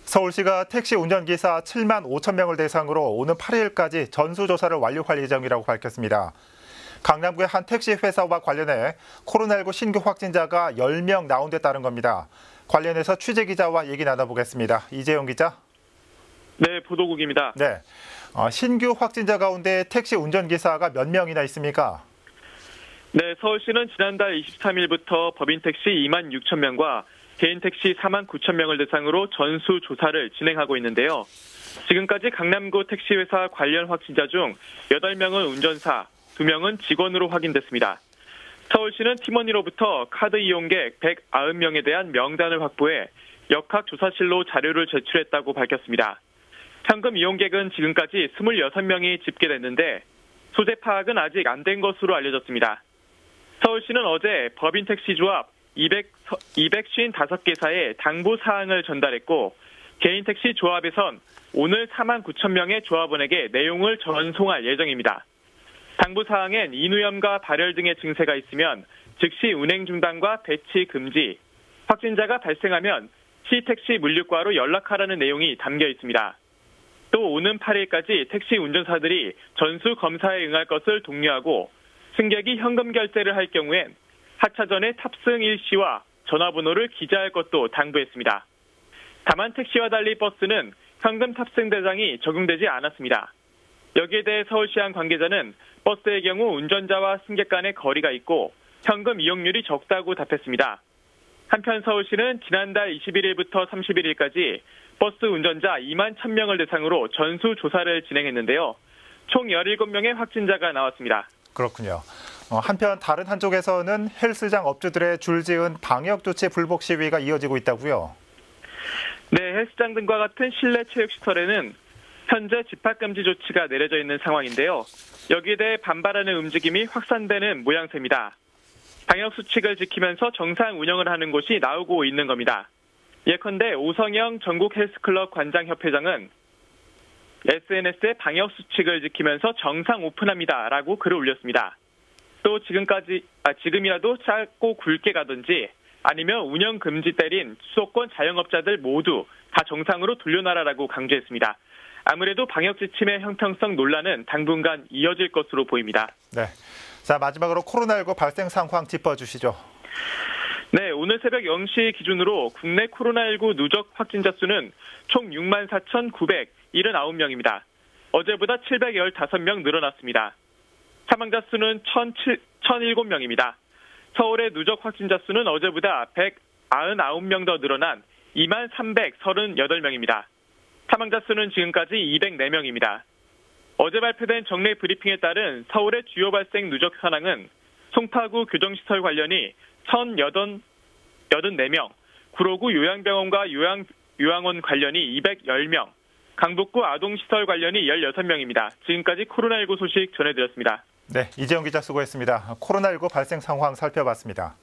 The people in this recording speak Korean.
서울시가 택시 운전기사 7만 5천 명을 대상으로 오는 8일까지 전수조사를 완료할 예정이라고 밝혔습니다. 강남구의 한 택시 회사와 관련해 코로나19 신규 확진자가 10명 나온 데 따른 겁니다. 관련해서 취재기자와 얘기 나눠보겠습니다. 이재용 기자. 네, 보도국입니다. 네, 신규 확진자 가운데 택시 운전기사가 몇 명이나 있습니까? 네, 서울시는 지난달 23일부터 법인 택시 2만 6천 명과 개인 택시 4만 9천 명을 대상으로 전수 조사를 진행하고 있는데요. 지금까지 강남구 택시회사 관련 확진자 중 8명은 운전사, 2명은 직원으로 확인됐습니다. 서울시는 팀원으로부터 카드 이용객 190명에 대한 명단을 확보해 역학조사실로 자료를 제출했다고 밝혔습니다. 현금 이용객은 지금까지 26명이 집계됐는데 소재 파악은 아직 안 된 것으로 알려졌습니다. 서울시는 어제 법인 택시조합 255개사에 당부 사항을 전달했고 개인 택시 조합에선 오늘 4만 9천 명의 조합원에게 내용을 전송할 예정입니다. 당부 사항엔 인후염과 발열 등의 증세가 있으면 즉시 운행 중단과 배치 금지, 확진자가 발생하면 시택시 물류과로 연락하라는 내용이 담겨 있습니다. 또 오는 8일까지 택시 운전사들이 전수 검사에 응할 것을 독려하고 승객이 현금 결제를 할 경우엔 하차전에 탑승 일시와 전화번호를 기재할 것도 당부했습니다. 다만 택시와 달리 버스는 현금 탑승 대상이 적용되지 않았습니다. 여기에 대해 서울시향 관계자는 버스의 경우 운전자와 승객 간의 거리가 있고 현금 이용률이 적다고 답했습니다. 한편 서울시는 지난달 21일부터 31일까지 버스 운전자 2만 1,000명을 대상으로 전수 조사를 진행했는데요. 총 17명의 확진자가 나왔습니다. 그렇군요. 한편 다른 한쪽에서는 헬스장 업주들의 줄지은 방역 조치 불복 시위가 이어지고 있다고요? 네, 헬스장 등과 같은 실내 체육시설에는 현재 집합금지 조치가 내려져 있는 상황인데요. 여기에 대해 반발하는 움직임이 확산되는 모양새입니다. 방역 수칙을 지키면서 정상 운영을 하는 곳이 나오고 있는 겁니다. 예컨대 오성영 전국 헬스클럽 관장협회장은 SNS에 방역 수칙을 지키면서 정상 오픈합니다라고 글을 올렸습니다. 또 지금이라도 짧고 굵게 가든지 아니면 운영 금지 때린 수도권 자영업자들 모두 다 정상으로 돌려놔라라고 강조했습니다. 아무래도 방역 지침의 형평성 논란은 당분간 이어질 것으로 보입니다. 네. 자, 마지막으로 코로나19 발생 상황 짚어주시죠. 네, 오늘 새벽 0시 기준으로 국내 코로나19 누적 확진자 수는 총 6만 4,979명입니다. 어제보다 715명 늘어났습니다. 사망자 수는 1,007명입니다. 서울의 누적 확진자 수는 어제보다 199명 더 늘어난 2만 338명입니다. 사망자 수는 지금까지 204명입니다. 어제 발표된 정례 브리핑에 따른 서울의 주요 발생 누적 현황은 송파구 교정시설 관련이 1,084명, 구로구 요양병원과 요양원 관련이 210명, 강북구 아동시설 관련이 16명입니다. 지금까지 코로나19 소식 전해드렸습니다. 네, 이재용 기자 수고했습니다. 코로나19 발생 상황 살펴봤습니다.